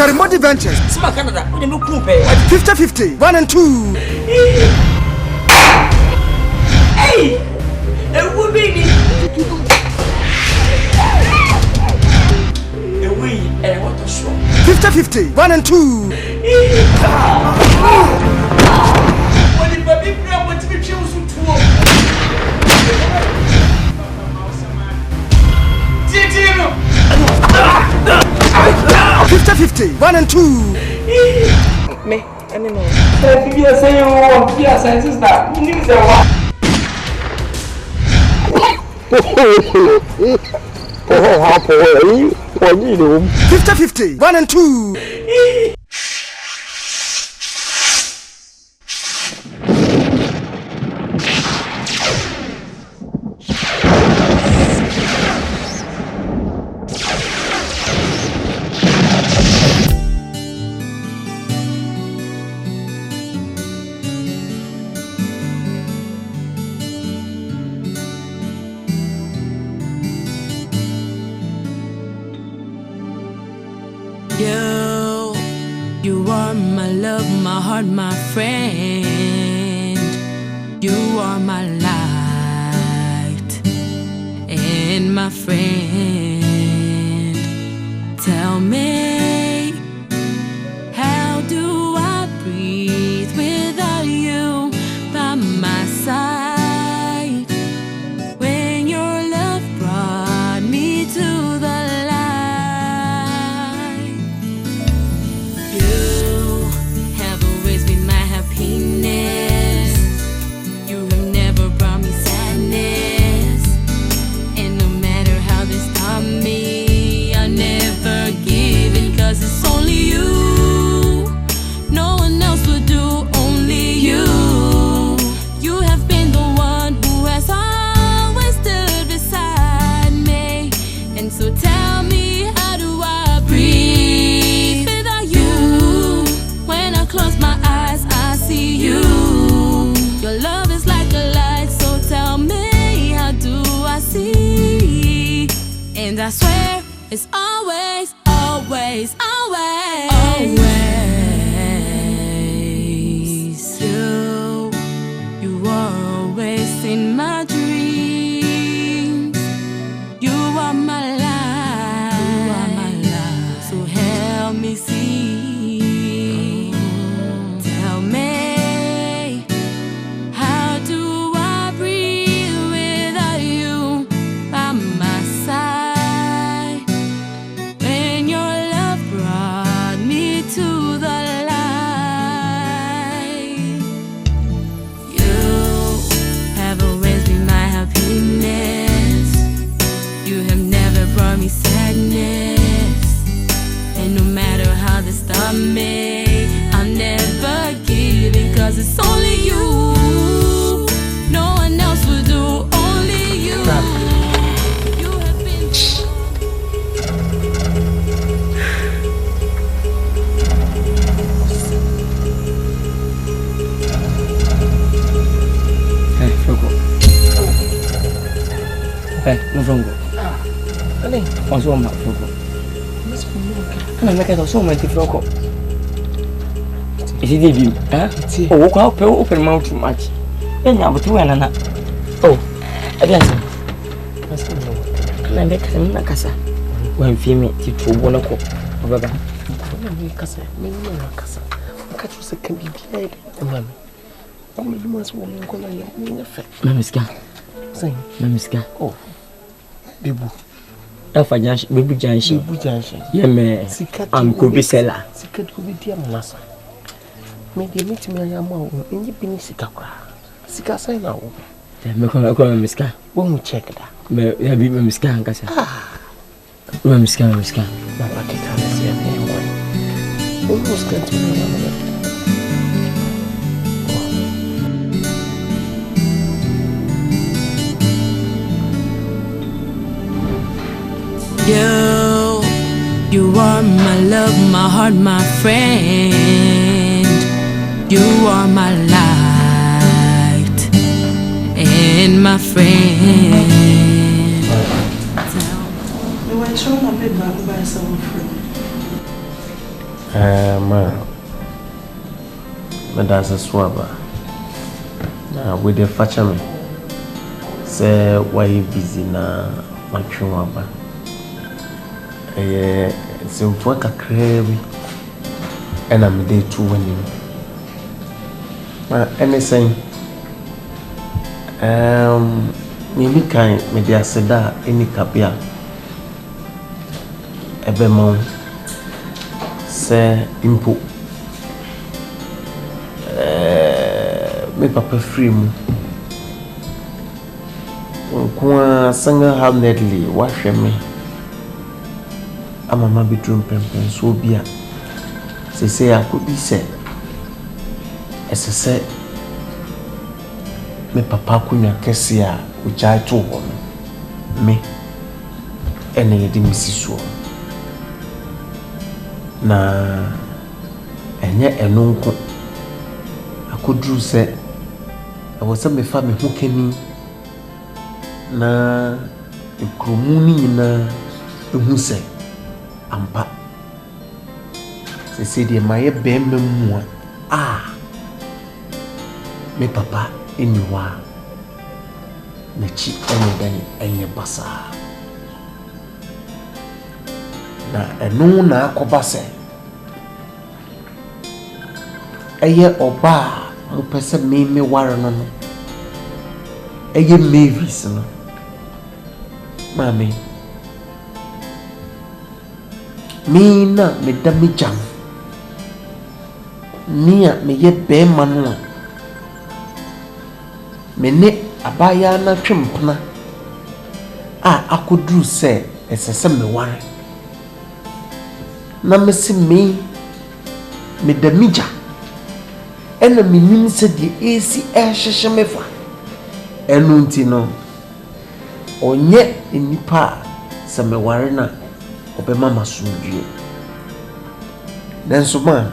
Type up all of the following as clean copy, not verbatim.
Karimodi Ventures. Small Canada, we no coupe. 50-50, 1 and 2. Hey! A woman. A we and what a show. 50-50, 1 and 2. When the baby girl went to be chosen to 50-50, 1 and 2. Me, I don't know. If you say you want to be a sense that you need the one. Oh, how for you? What do you do? 50-50, 1 and 2. You are my love, my heart, my friend. You are my light and my friend. Tell me, how do I breathe without you by my side? When your love brought me to the it's only you. No one else would do, only you. You have been the one who has always stood beside me. And so tell me, how do I breathe without you? When I close my eyes, I see you. Your love is like a light, so tell me, how do I see? And I swear it's always, always, always, always you. You are always in my dreams. You are my life. You are my life. So help me see. Tell me, how do I breathe without you by my side? To the light, you have always been my happiness. You have never brought me sadness, and no matter how they stop me, I'll never give in, 'cause it's only you. No one else will do, only you. You have been. Hey, no wrong. Ale, onso ma froko. Ana meka to so ma ti froko. Iti dey bi, Oh, wo kwa open mouth too much. Enya abotu we nana. Oh, ebianse. Na meka na kasa. Wan fi me ti tobo na ko. Baba. Na me kasa, me na kasa. Ka tu se kan bibia ide. Mama. Mama you must wo nko na ye me fe. Mamiska. Say, Mamiska. Oh. Bebu. Afa janshi, bebu janshi. Bebu janshi. Yeme. Am ko bi sela. Sikat ko bi dia masa. Me de meet me ya ma wo. Enyi bi ni sika kra. Sika sai na wo. Me ko Mamiska. Wo mu check da. Me ya bi Mamiska Nkansah. Mamiska. Ba ba ke ka na se ne wo. Wo mu ska tu na ma. You are my love, my heart, my friend. You are my light and my friend. Ma, that's a swabber. With the fatcher, say, why you busy now, my chumaba? So, what a crabby, and I'm there too winning. Anything, maybe kind, maybe I said that any capia, Ebemon, say, input. Me papa free mu kwa sanga hamnedly wahwe me amama bedroom pempen so bia se akodi se esese me papa kunya kese a ujai to ho me ene yedi misisuo na enye enonko akodru se awose me fa me ho kani na ekromuni nyina ehu se ampa se de maye bemma mu a me papa eniwa na chi enye basa na enu na akoba se eye oba mo pese me ware no no eye Mavis no mami me na me da me jam nia me ye be manu me ne abaya na twempna a akodru se esese me ware na me se me da me jam ena minim se de esi ehhehye mefa enu nti no onye enipa se me ware na obema masundue nanso ma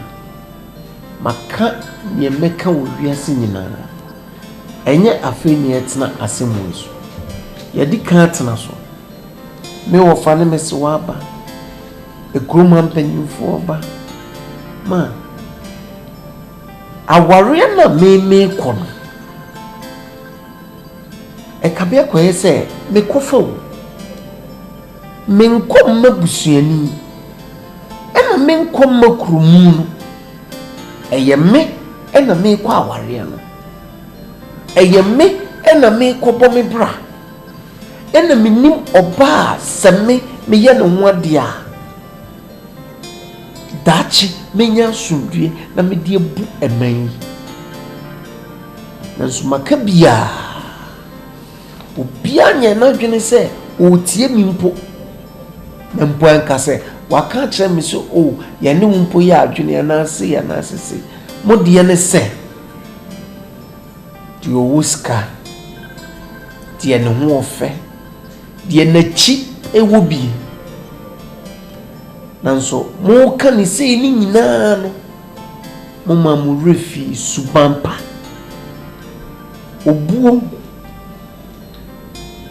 maka ye meka wo wiase nyina enye afeni etna Asamoah ye di kan tena so me wo fa ne mese wa ba ekroma mpanyimfo ba ma aware na me kono e kabia koye se me kofo me nkom mabusuani ena me nkom makrumu no eye me ena me kwa aware no eye me ena me kobo me bra ena me nim oba se me ye no ho ade a dachi menya sundue na me die bu eman na sumaka bia obia nya na dwene se otie mi mpo na mpo anka se waka kire mi so o ye ne mpo ya adwene na ase se mo die ne se di owuska die ne ho ofe die na chi ewo bi nanso mo kan sei ni nyina no mo ma mo refi subampa obuo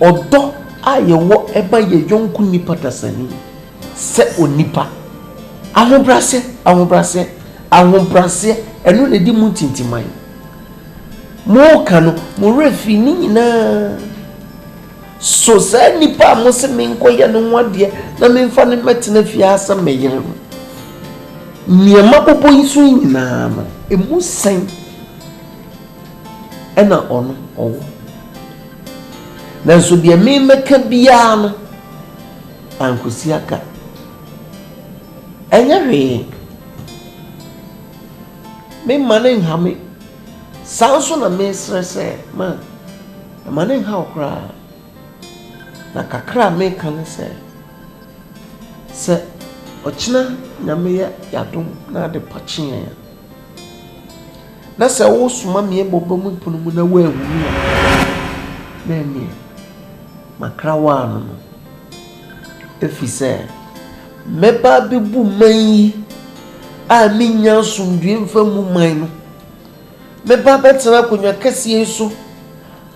odo ayewo eba ye yonku nipa tasani se onipa ahobrase enu ne di mu tintiman mo kan mo refi ni nyina so say nipa mo se me nkoye no wade na me mfa ne metena fiasa meyere niema popo yisu nyina no emu sen ena ono owo nanso de me meka bia no ankosi aka enyewe me manen hame sanso na me stresse man manen ha okra na kakra me kan se ochina nyame ya dum na de pachi ya na se wo suma me bobo mu punu mu na wa ewu na ni makra wa no efise meba bebu man a minya sundue mfa mu man no meba betena konwa kase so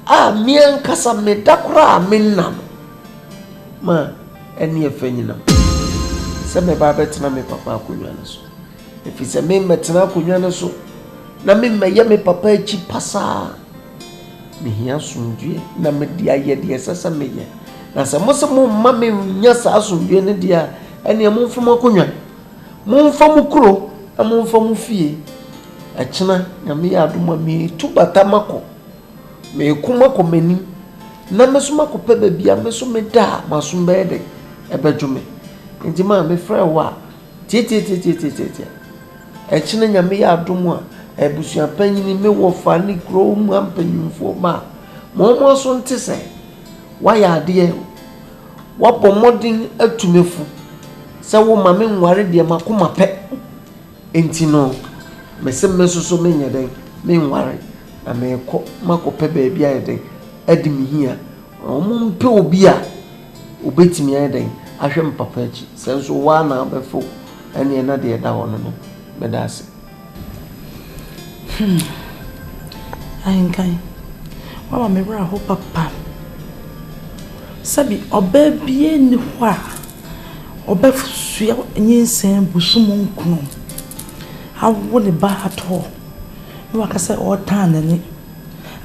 a mi Nkansah me dakora amenam ma eni efanyina se me ba betena me papa akonwa no so if it's a me metena konwa so na me meye me papa echi pasa me hia sundue na me dia ye de sesa me ye na se mo se mo ma me nya sa sundue ne dia ene mo mfom akonwa mo mfom kuro na mo mfom fie achina na me ya adoma me tubata mako me kuma komani na me so mako pe bia me so me da maso be de ebedwume nti ma me frɛ wa tie achina nya me ya adoma ebusuan panyini me wo fa ni kro mu ampanyimfo ma mo so nte se wa ya de wa pomodin atumefu se wo ma me nware de makoma pe enti no me se me so me nya den me nware na me ko makope ba bia ye den adi mi hia omo mpe obi a obetimi ye den ahwe mpapa achi se so wa na abefo ene na de da ho no me da se Nkansah mama me bra ho papa sabi obabie ni ho a obafusua nyinsen busum nkunu awo ne ba ato no akasa o tan nani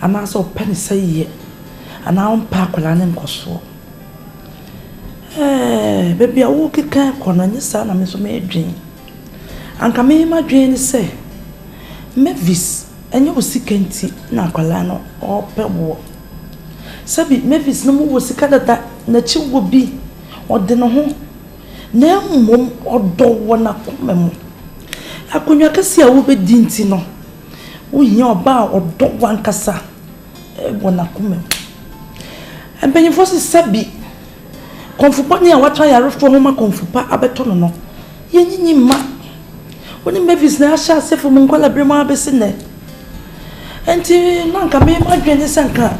ana so pen saye ana on pa kola ne nkoso baby awo keka kono nyisa na me so me adwen anka me ma dwen ni se Mavis enye osikenti na akwala no opebo sabi Mavis no mo osika dada na chiwo bi ode no ho na mmom odowo na komem akonwa kase a wo bedi nti no wo hia oba odowo ankasa ebo na komem empenyifo se sabi konfupa ni a watwa yarefo ho ma konfupa abeto no no yenyinyi ma Oni Mavis na asha sefo mun kwala brema abesi ne. Enti na nka me ma dwene sanka.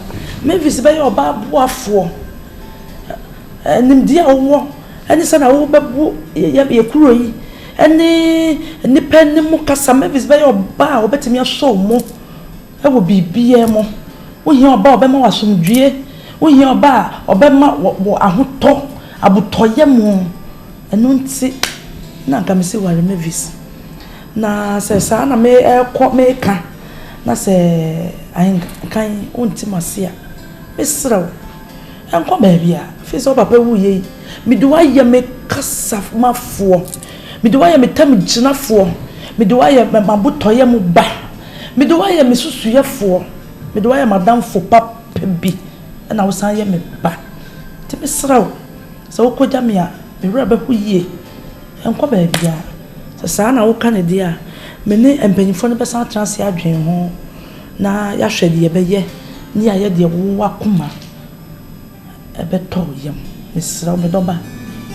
Mavis be yo ba boafo. Nimdi awo. Eni sana wo bebu ye kuro yi. Eni pen ni mu kasa Mavis be yo ba obetimi aso mo. E wo bibie mo. Wo hia oba obema wasomdue. Wo hia oba obema wo ahoto abutoye mo. Enu nti na nka me se ware Mavis. Na se sa na me ko me ka na se ayin kan unti masia me sraw enko ba bia fi so papa wuye me do aye me kasa mafo me do aye me tam ginafo me do aye mabutoye mu ba me do aye me susuyefo me do aye madam fo papa bi na wo san ye me ba ti me sraw so wo koja me a me wura ba huye enko ba bia Sasa na wo kan dia me ne empanyifo ne besa transi adwen ho na ya hwede ye beye ni aye de wo akoma ebeto yem misra me doba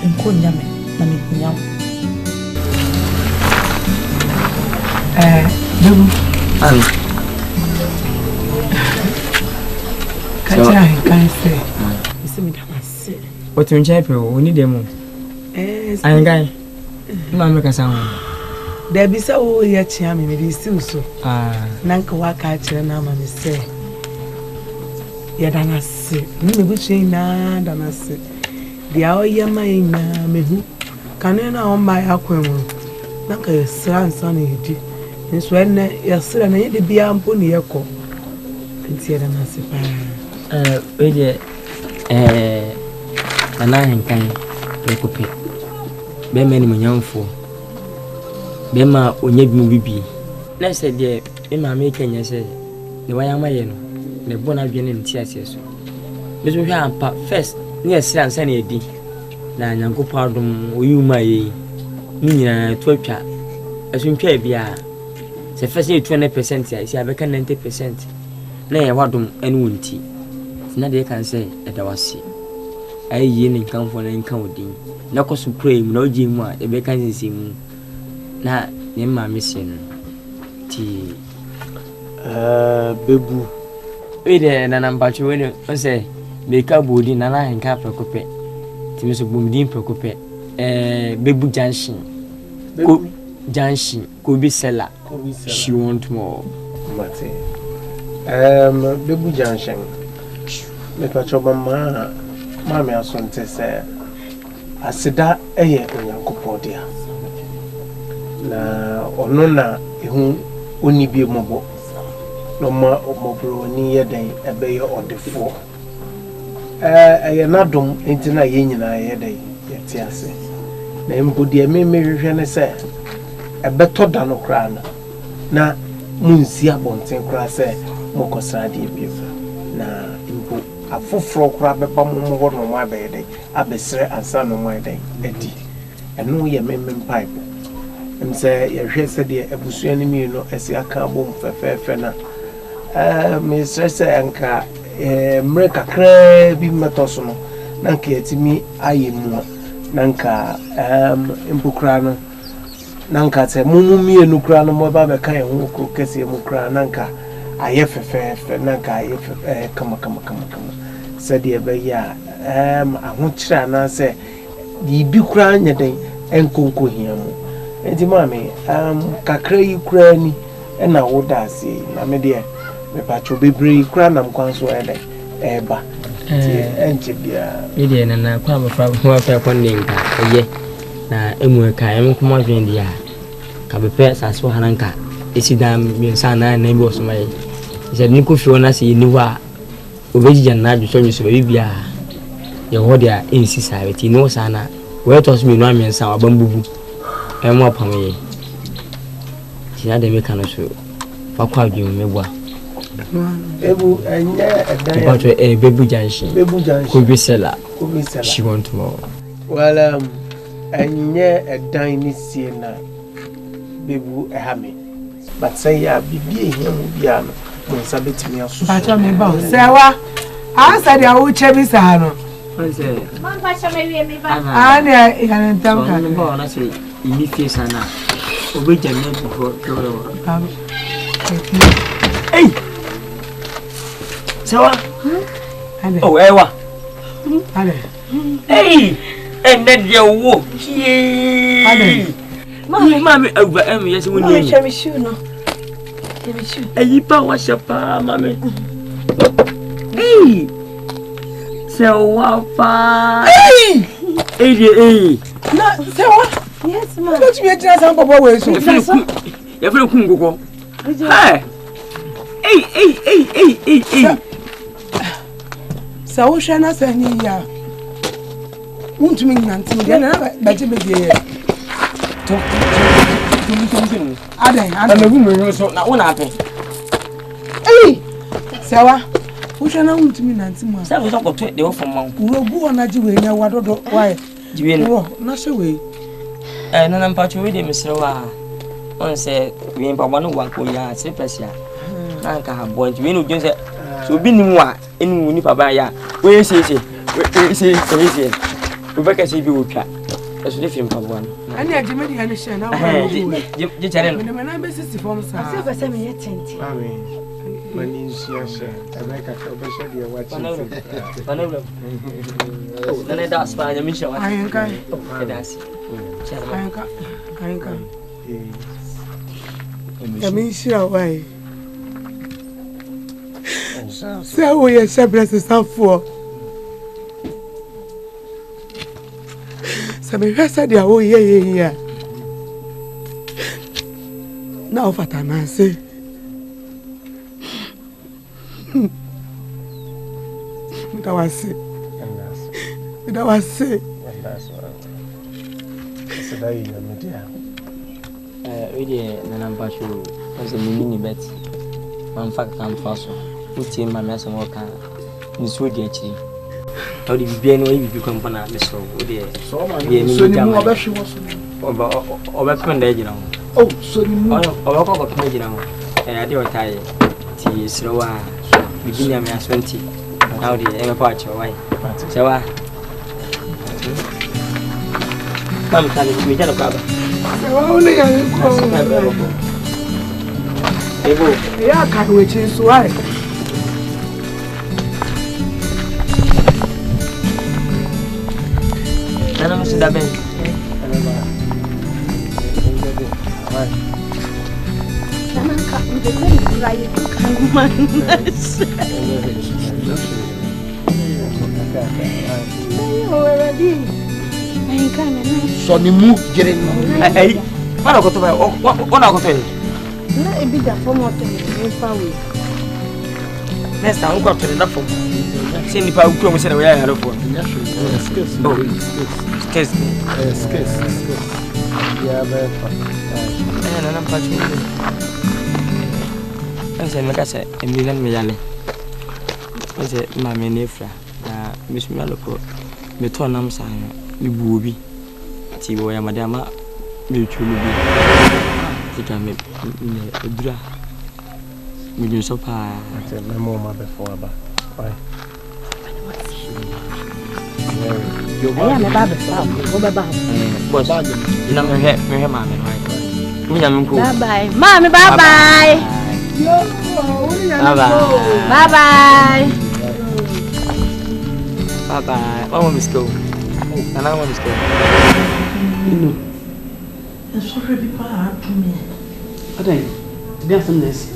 enko nyame na me nyam dum an kaja Nkansah isi mi damase o tun chai pe o ni demo ayin Mama kasangu. Debi sa o ya chia me di si uso. Nanka waka Akyere na ma me se. Ya dana se. Ni me bu chi na dana se. Dia o ya ma ina me hu. Kanu na o ma ya kwanwu. Nanka ya sra nsa na yedi. Nso enne ya sra na yedi bia mpo ne yekọ. Nti ya dana se pa. Oje ana henkan ekope. Be meni munyamfo be ma onye bi mu bibi na se de e ma me kenya se ne wayama ye no ne bona dwene nti ase so me so hwa ampa first ne ase ansa na edi na nyankopo adom oyuma ye ni nyina to atwa asunpia bia se first ye 20% ya isi abeka 90% na ye wadom enu nti na de kan se edawase ayi ne nkanfo na nkan odin na koso pray mu na oji mu a ebe kan sisi mu na ne ma mission ti bebu we de na nampacho we no say make bodi na na nka prekope ti me so bumdin prekope bebu junction ko junction ko bi sela she want more mate bebu junction me pacho ma me asonte se asida eye onyankopon dia na ono na ehu oni bi mobo no ma mobro ni yeden ebe ye odefo na dom entina ye nyina yeden yeti ase na mbodi eme hwehwe ne se ebe to da no kra na munsi abonten kra se mokosra de bi na mbo afoforo kra beba mo ho no ma abeyede abesre ansa no ma yeden edi eno ye pipe mse yehwe se de abusua ni mi no esi aka bom fefefe na me stresse anka mreka kra bi metoso no nanka yetimi ayemu nanka mbukra no nanka se mumumi enu kra no mo ba be kan ho ko kese mu kra nanka aye fefefe nanka aye kama se de be ya ahokyira na se di bi kra nyeden enkonko hiamu enti mame kakra yi kra ni na woda ase na me de me pacho bebre kra na mkwanso ele eba enche bia ide na kwa mfa ho afa kwa ninka eye na emu ka em kuma dwen dia ka bepe saso hananka esidam minsa na na bi osomai je ni ko fiona se ni wa obejija na adwo so bibia ye ho dia ensi sabe no sana we to so mi no amensa wa bambubu emu apamaye tina de me kanoso fa kwa dwen mebwa ebu enye edan but bebu junction could be seller she want more well enye edan ni sie na bebu ehame but say ya bibi ehia bia no mo sabetimi aso bacha me ba sewa answer dia wo chebi sa no say Man bacha me wie me ba. ani ya ntam ka no na say ini fie sana obeja me before hey Sawa? Oh, ewa. Ale. Hey! And then you walk. Ale. Mami, over yes, when you shall be sure. No. And you power shapa, mammy. Hey! So, hey! Hey! No, Sawa? Yes, ma. What you just am papa we so. You feel kungo. Hey! Sawo shana sani ya. Untumi nanti de na baje beje. To. Adan. Na mebu me so na wona ape. Ei! Sawa. Wo shana untumi nanti ma. Sawo so koto de wo fom ma. Wo gu ona ji we nya wadodo why? Jiwe no. Na se we. Na mpacho we de mesrewa. On se we mpaba no wanko ya se pesia. Na nka ha bo jiwe no dwen se so bi nim wa enu ni papa ya we se we ba ka se bi wo twa eso de film papa no ani ajime di ani she na wo je chare no me na be sisi form sa Se ba se me yetenti. amen mani nsia she abeka ka obesha dia wachi panelo oh na da spa nya mi she wa ayenka das ayenka kami shira wai se wo ye shebrese sanfo se me hwesa dia wo ye ya na ofata na se Ndawase. Sedai na media. We dey na mpacho ose mini bet. Man fact am faso. Uti ma me Asamoah ka nso di achi. How di bibia no bibi kompana me so we dey. So ma so ni mu obehwe wo so. Oba penda ejina ho. Oh, so ni mu. Oba ko penda ejina ho. Ade otai ti srowa bibi nya me aswanti. How di e me pacho why. Sewa. Mam tani mi jana kwa ba. Sewa ole ya ko. Ebo. Ya ka we chin so ai. Nana mo sida ben. Nana ka de me rai kan man. So ni mu gere no. Ai. What got to buy? What I got to Na ebi da form of the far away. next time, go to the phone. Send the power to say we are for. Skis. Yeah, very fun. And I'm patching. I said, like I said, Emelia Meyale. I said, Mammy Nefra, Miss Maloko, me turn am sign, me booby. Tibo, Madama, me truly be. It can make a bra. We do so far. I said, my mom before, but why? I am a baby. Boss, you know, me, mammy, right? Bye bye. Mommy, bye bye. Bye bye. Bye bye. I want to go. And I want to go. You know, it's sorry people are to me. What are you? There's some this.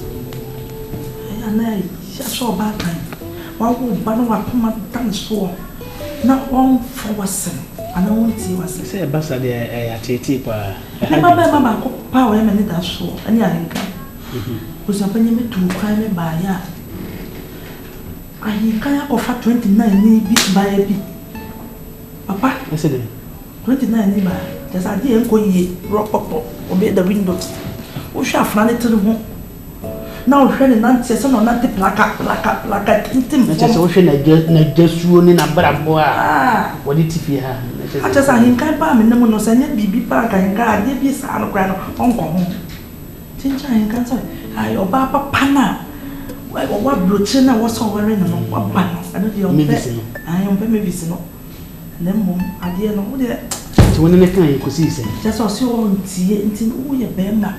And I saw bad time. One will ban what my dance for. Not one for was and I won't see what's Say a bastard at Tipa. Mamma, power and that's so. And I was a penny to cry me by ya. I can't offer 29 bit by a bit. Papa, I said 29 by. There's a dear going rock up obey the windows. We shall run it to the home. Now, Shannon, Nancy, son of not the placard, intimate. Just ocean, I just running a bravo. What did you have? I just I can't buy me no more, send BB Park and guard, there be son of grand uncle. Since I Nkansah, I obey Papa. What Bruchina was so wearing and what banner. I don't know. I am very visible. And then, mom, I dare know that. So when the kind you could see, just as you want tea into your bema.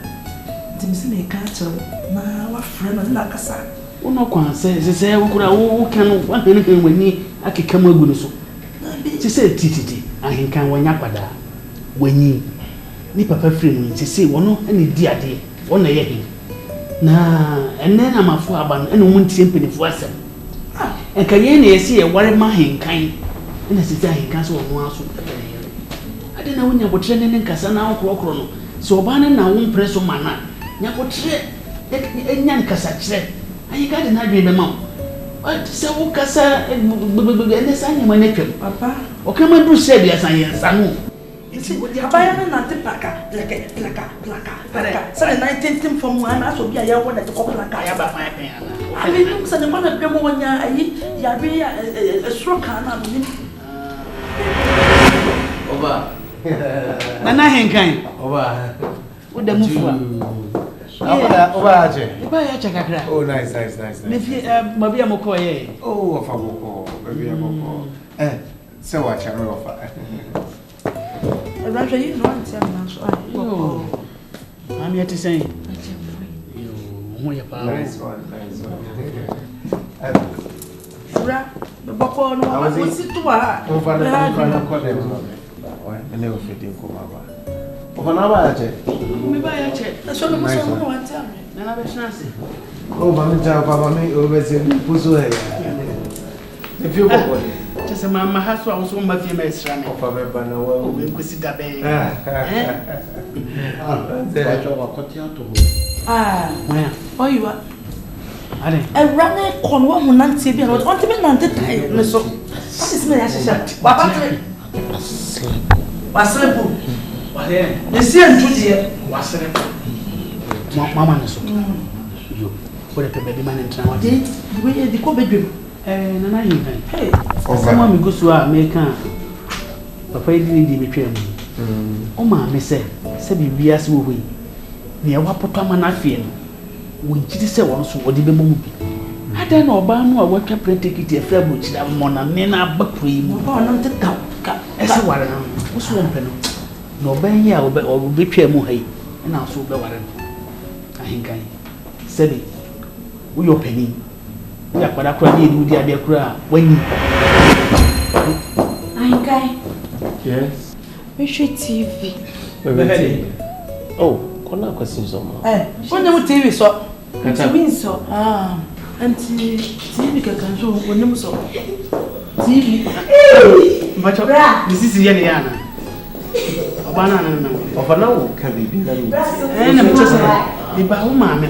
Tim's make cattle. Now, a friend of Nkansah. Oh, no, one says, I can want anything when you I can come with so. She said, Titi, I can when Yapada. When you nip up a friend, she say, one any dear day, one a year. Nah, and then I'm a foreman and won't simply for us. And Cayenne see a worry my kind, and as I can so once. I didn't know when you were training in Casana or so Bannon now won't press on my man. Yapo tre, Nkansah. I got an idea, Mamma. What so Casa and the sign my neck, Papa? Or come and do said yes, I am. You see, what you're buying not the placard. So, 19th from one, I should be a young one at the couple like I have a fire. I mean, looks at the one of them when you're a stroke. Over. And I ain't kind. Over. With the move. Over. Oh, nice. Maybe I'm okay. Oh, of a book, baby, so what I offer. Roger, you know, I'm here to say, Nice one. The Boko, no, I was sit to her. I never fit in Kumaba. Over an hour, me buy a check. That's what I want to tell me. Then I was Nancy. oh, Papa, me always in Pusu. If you go, Just a mamma has to also my female strand of a banner. We could sit that bay. Oh, you are. I didn't. A runner con one who Nancy be not want to be Nancy. So, what is me? I said, Papa, was simple. The same duty was Mamma, so you put a baby man in town. the way the co bedroom. And I Hey, someone goes to America. Papa didn't betray me. Oh, mamma said, be as we near what Potama fear. When she said once, what did the movie? I don't know about no what a print ticket a fair which that Mona Nena Buckree, not the cup. As a warren, what's one penny? No, Ben here or betray Mohay, and also the warren. I think I said, we are penny. We are quite a need with the idea when you. yes. We should TV. Oh, Kona questions on when you TV so. It's a win so. And TV can show when you saw TV. But this is Yana. Obana Of an hour can be being. And I'm just the Bahuma,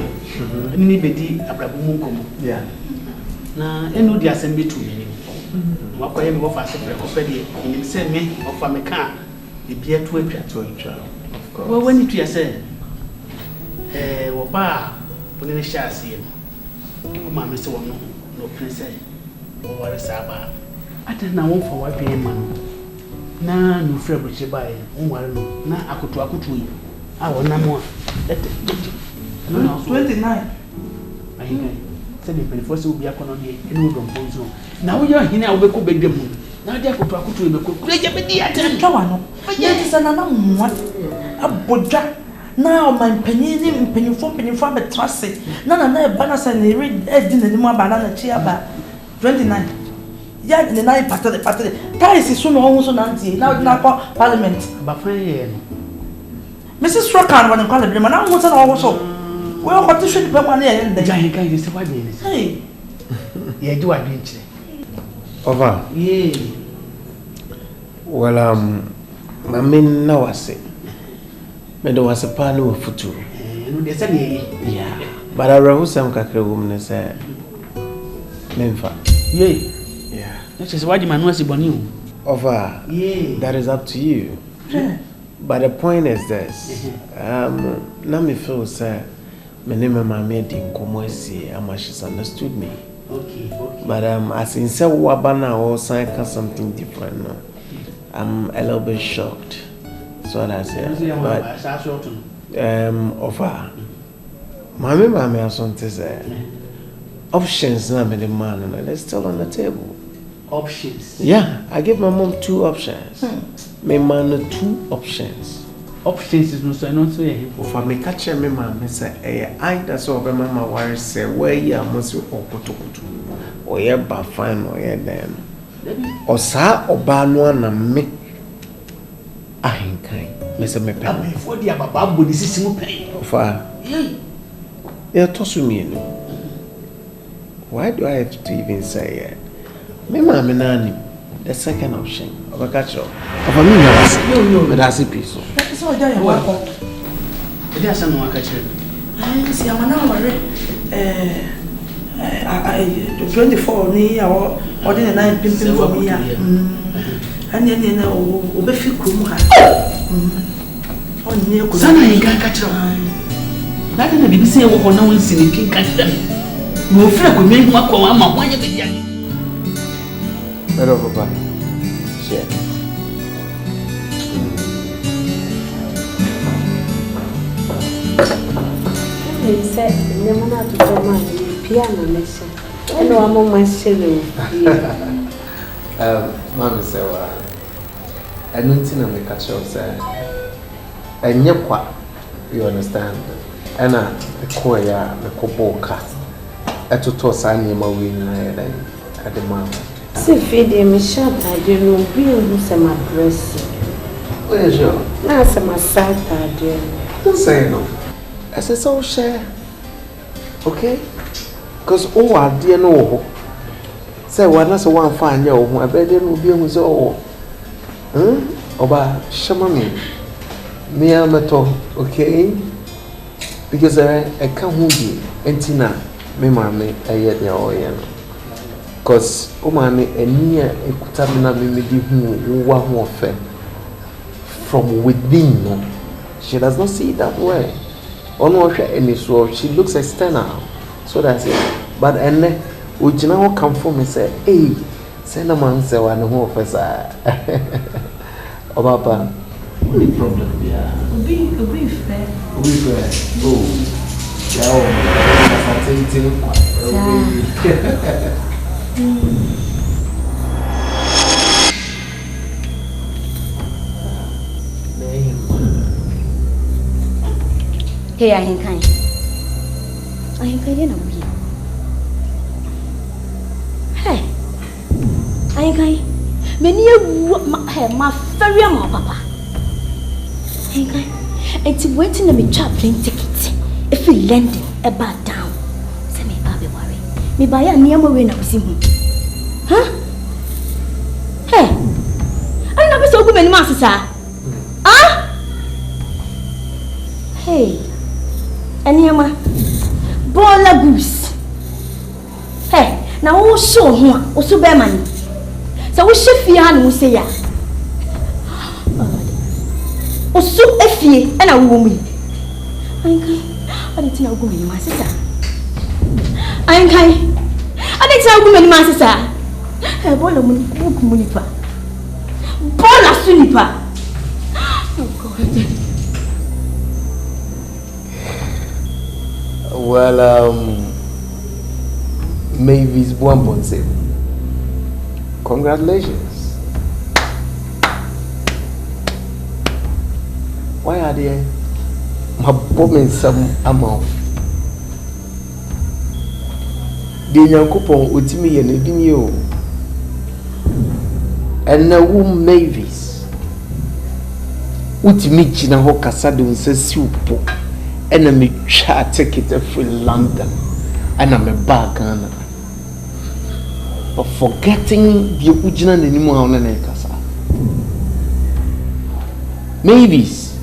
anybody, Abrabumunkum. Yeah. Now, and no, the assembly to me. What I am offer separate already, and him send me of a car, the beer to a child. Of course. Well, when it was said, Wapa, when the chassis, Mamma, Mr. Woman, no princess, or what is Saba. I don't know for what paying man. Na no frɛ bro by onware no na akoto yi a wona mo 29 ayi sɛ de penifo sɛ obi akɔnɔ de ene wo dompo nso na wo yɛ hene a wo bɛkɔ bedwam na de akoto yi bɛkɔ kura gya bɛdi atem twa no yɛ sɛ na mmoa abodwa na o man panyin ni mpanyinfo abetrase na eba na sɛ ne read edi nanim aba na chi aba 29 ya ne na patade tais so no ho so nantie na ko parliament ba fa ye no Mrs. Rokan won kwala bi na ho so na ho so we ko te hwe pe ma na ye ndɛ ja he kan se wa bi ni hey ye ji wa bi nkyire Over. Yeah. Well, I mean, now I say, but there was a pan of future. Yeah, but I wrote some cacre woman said, Memphis. Yeah. That is why the man was born you. Over. Yeah. That is up to you. But the point is this. Now me feel, sir, my name is Mammy Dinkomoisi, and she's understood me. Okay. But as in say Wabana or sign something different now. I'm a little bit shocked. So that's it. But offer. Mommy has something to say. Options now with the man and they're still on the table. Options? Yeah, I give my mom 2 options. My man 2 options. Options is not so if I make catch me man, say, I that's all my mama worries say where you must or yeah, but fine or yeah, then. Or sa or ban na me. I ain't kind. Mr. Me pen. For the abab with the system pain. Of yeah, toss me. Why do I have to even say it? Me mama nani. The second option. Of a catch up. Of a no, but that's a piece. That's all I want. There's someone catch it. I see, I'm now worried. I 24 ni or the 9 pimping for me. And then obefi krum ha. On near Sana you can catch up. That is the say what no one see you catch them. No friend will make what mama when you be. Better over by. Share. He said, "Never not to come on piano lesson." I know I'm on my schedule. Mama say, I don't think I make a show, say, and yet, you understand? And I acquire the coboka at to toss animal wing at the moment. See, feeding me shut, I do not be some address. Where's your? Now, some aside, I do. Don't say no. I said, so share. Okay? Because all I dear no. Say, one that's one fine yo, I bet there will be on his own. Oba, Shamami. Me, I'm a talk, okay? Because I can't hold you. And Tina, me, mammy, I yet the oil. Because, oh, mammy, and near a kutamina, me, who one more fair from within. She does not see it that way. On what any so she looks external. So that's it. But and then would you now come for me say, hey, send a man say one more officer. Oh papa. What the problem? Yeah. Be fair. We fair. Oh. Hey, I ain't kind. Hey, I ain't kind. Many my very papa. Hey, kind. And to wait in the trap plane ticket. If we landing about down, say me baby worry. Me buy a near my way now see him. Huh? Hey, I never saw good many masses, sir. Huh? Eniema. Bola goose. Hey, now who show him? Osu be man. So we shift here and we say ya. Osu efie and a woman. I didn't know woman, my sister. I didn't know woman, my sister. Hey, bola munipa. Bola sunipa. Oh God. Well, Mavis Buambonse. Congratulations. Why are they my bombing some amount? The young couple with me and you. And now Mavis with me, Gina Hokasadu says soup. And I'm a ticket for London, and I'm a bag. But forgetting the original anymore on an Nkansah. Mavis,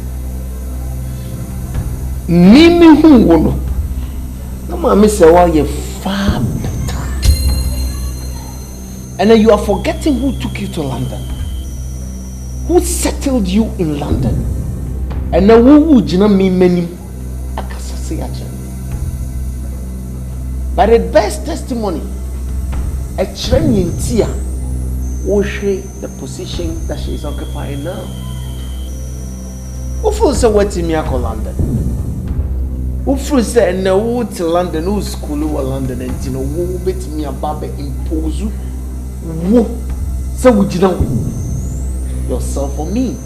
Mimi who wono. No mammy say why you far better. And then you are forgetting who took you to London, who settled you in London, and now who would you know me many. But the best testimony, a training tia, will show the position that she is occupying now. Who feels so what in Miracle London? Who feels that no to London, who school or London, and you know, who bet me a barber impose you? So would you know yourself or me?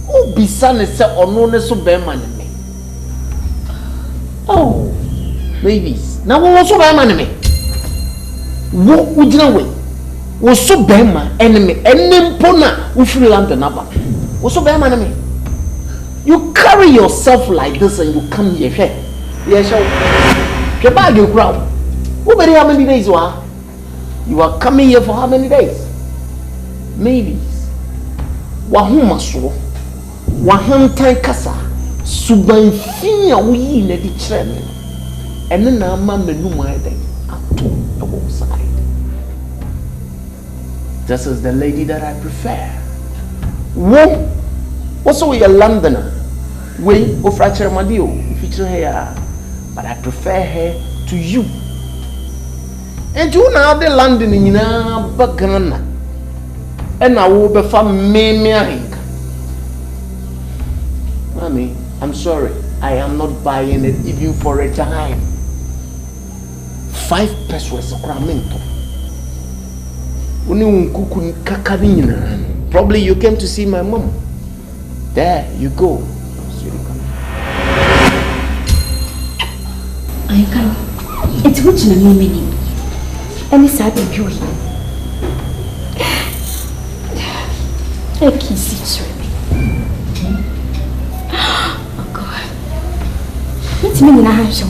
Who be son is or no so bear money? Oh, babies. Now what's so bad enemy? What would you know? What's so bad my enemy? Enemy pona we free London number. What's so bad enemy? You carry yourself like this and you come here. Yes, your bag you crowd. Who better how many days you are? You are coming here for how many days? Maybe. Wahuma so. Wahantan kasa. Subanfinya we na di chreme ene na ama menu mai den ato outside. This is the lady that I prefer. Wo also we a Londoner we ofrachere madio feature her, but I prefer her to you. And you now the London nyina bagana and I will be fam me ahinka. Mommy, I'm sorry, I am not buying it even for a time. 5 pesos a cramento. Probably you came to see my mom. There you go. I can. It's what you know me. Any sad beauty. I kiss it. It's me in a house.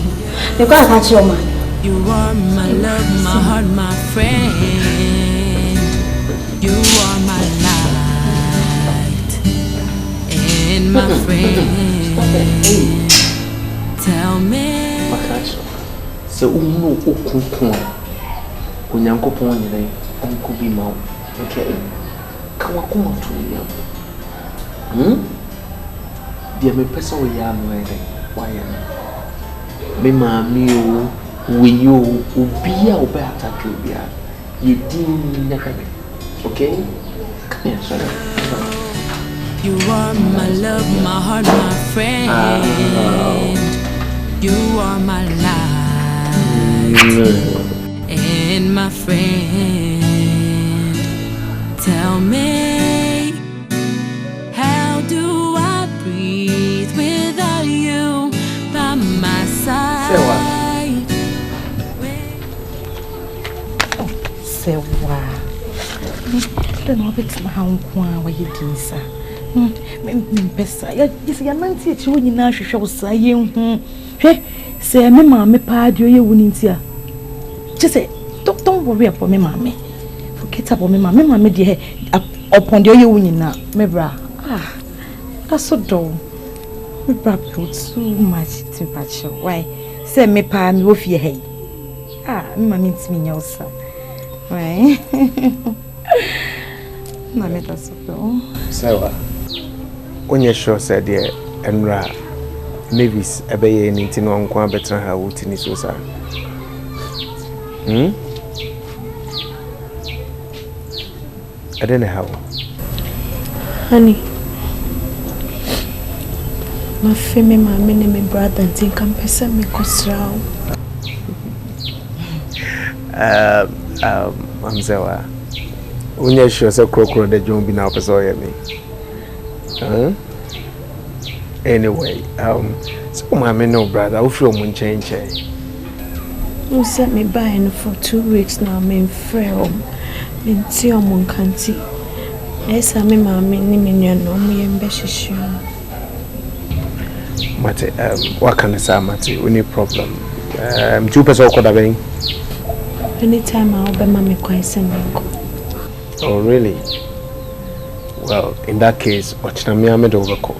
You're going to catch your man. You are my love, my heart, my friend. You are my light and my friend. Tell me. So, no, Unyanko Pony, Uncle Bimo. Okay. Come on to you. Dear, my person we are wearing. Why am me mammy when you be a better to be you didn't okay? Come here, sorry. You are my love, my heart, my friend. You are my life and my friend. Tell me, how do I breathe without you by my side? Say what? Then I'll bet my home why you do, sir. Bessa, yes, you're not teaching when you now show saying, say, me mammy, pad, you wouldn't hear. Just say, don't worry about me, mammy. Forget about me, mammy, dear, upon the you winning now, me bra. Ah, that's so dull. Probably too much temperature. Why? Say me pa me wo fie hey. Me means me nyosa. Why? Na me ta so. Sawa. Onye sure said there enra Mavis ebeye anything no nkwa betra ha wutini so sa. I don't know how. Honey. My family, my brother, and think I'm person me kosrao. Mamzewa. Unye sure say krokro de jombi na opeso ye me. Anyway, so my no brother, I feel mun change. You sent me by for 2 weeks now, me frail. Me see on Nkansah. Yes, I mean, my mini no me ambitious. Mate, what can I say, Mate? Any problem? 2 person could have been. Anytime I'll be mommy question. Oh, really? Well, in that case, watch me I'm overcall.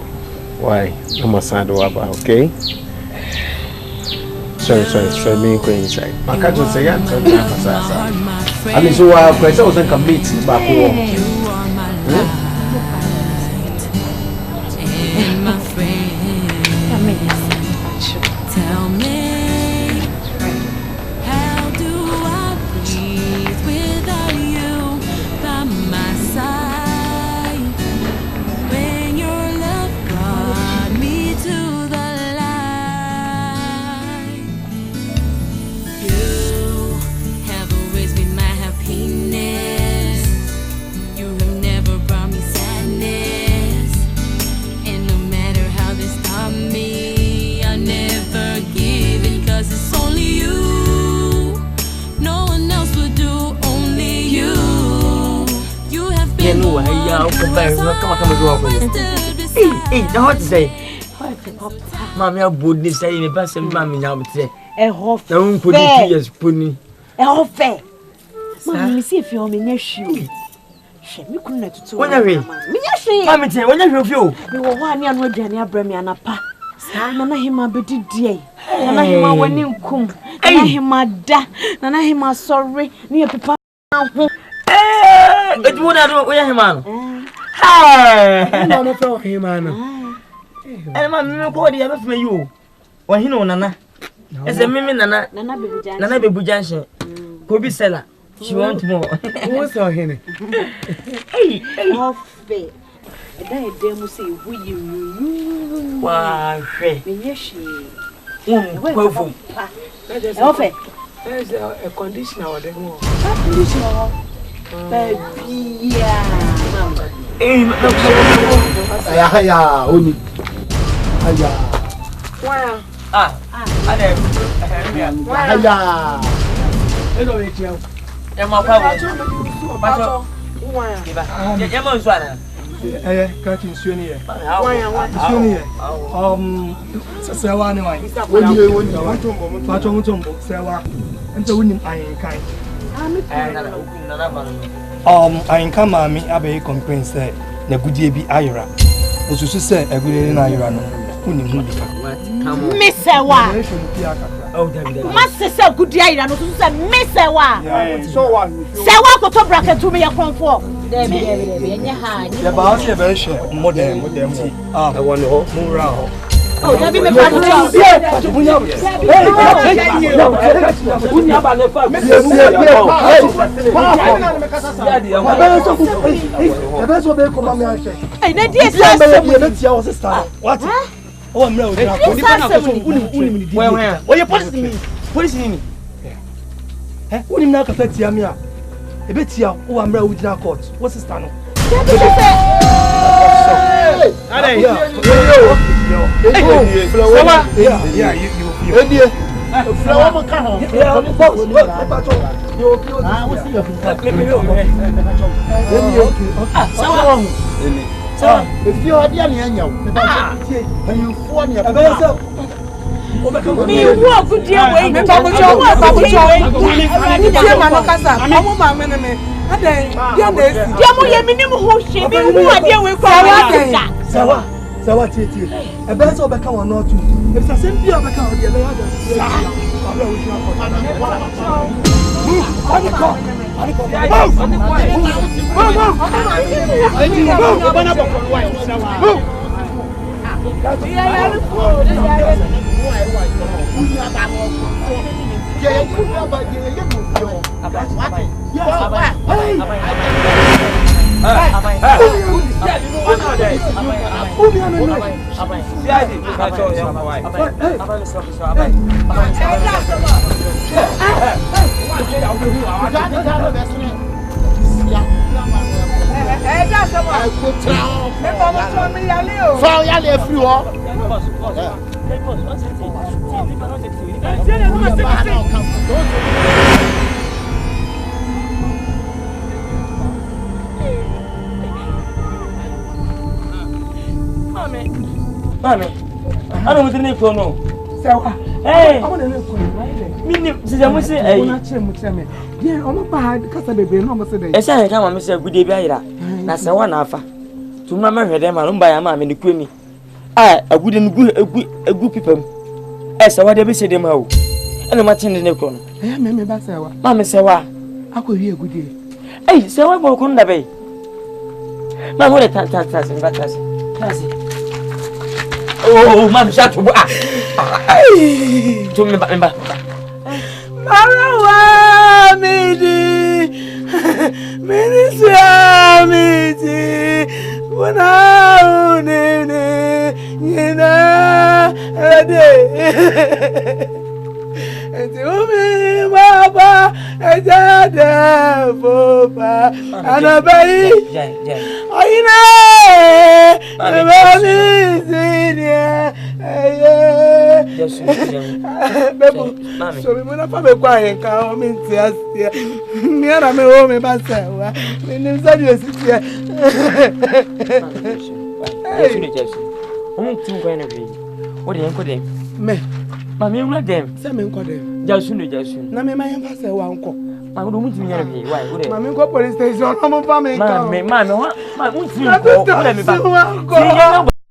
Why? I'm a sad over, okay? Sorry, me go inside. I can't say I'm I mean, so I wasn't complete back home. Tell me, how do I breathe without you by my side? When your love brought me to the light, you have always been my happiness. You have never brought me sadness, and no matter how they stop me, never give in, cause it's only you. No one else would do, only you. You have been the one who has always stood beside. Hey, now what to say? Mommy, I would not say me pass and mommy now say. Hofe. Don't put it years pony. Hofe. Mommy, see if you're me shoe. She me couldn't to when I read. Mommy, say when I review. We were one year no Johnny Abrami and a pa. Nana hima bedi die. Nana hima wani nkum. Nana hima da. Nana hima sorry. Ni e pepa ho. It would not we hima. Hey. No for hima no. And my me ko dey be from you. Wa hino nana. Ese mimi nana. Nana bebu junction. Ko bi seller. She want more. Who saw him? Hey, Hofe. Then they say who you. Wow, she. Hofe. There's a conditioner or the more. Conditioner. Baby, Aya, oni. Aya. Wow. Aya. Hello, Etia. Emma Pablo. Catching Sunny. Sawa ni wai. Sawa. And the winning iron kind. I come me abe complain say na gudie bi ayra. Osusu say agudie na ayra no. Kuni hu bi. Misewa. Masese gudie ayra no osusu say misewa. So what? Sewa ko to bracket to me ya konfo. Debi enya ha. Ya ba se be she modern ti. I want to move around. Oh, Debi me pa to. If you are the and you phone your me walk good dear way. Sɛ wa tie. Ɛbɛn sɛ ɔbɛka wɔn n'ɔtu. Ebisa sɛ mbi a ɔbɛka wɔn deɛ ɛbɛyɛ ɔdɛ. Ɔbɛ wo gyina kɔ. Mami, I don't want to make no. Hey, I want to make say, yeah, almost bad, because I be no say. I say, come on, Mr. Good day, Baira. That's a one alpha. To remember them, I don't buy a man in the creamy. I wouldn't a good people. As I would ever say them out. And I'm attending the corner. I am Mammy Bassawa. Mamma Sawa, I could hear good day. Hey, so I won't come that way. My mother can't touch us in Batas. Oh, man, shut up. To me, Marawa, Midi, Minister, Midi, when I and me, Baba, and Dada, Boba, and a baby. I know, so we will not have a quiet come into us here. Me and I'm a home myself. What do you call them? Me. Mammy, let them. Some call them. Jasun. Now, my ambassador won't call. My woman to me. Why? Mammy, go police station. I'm a family. Mammy, what? My woman to me.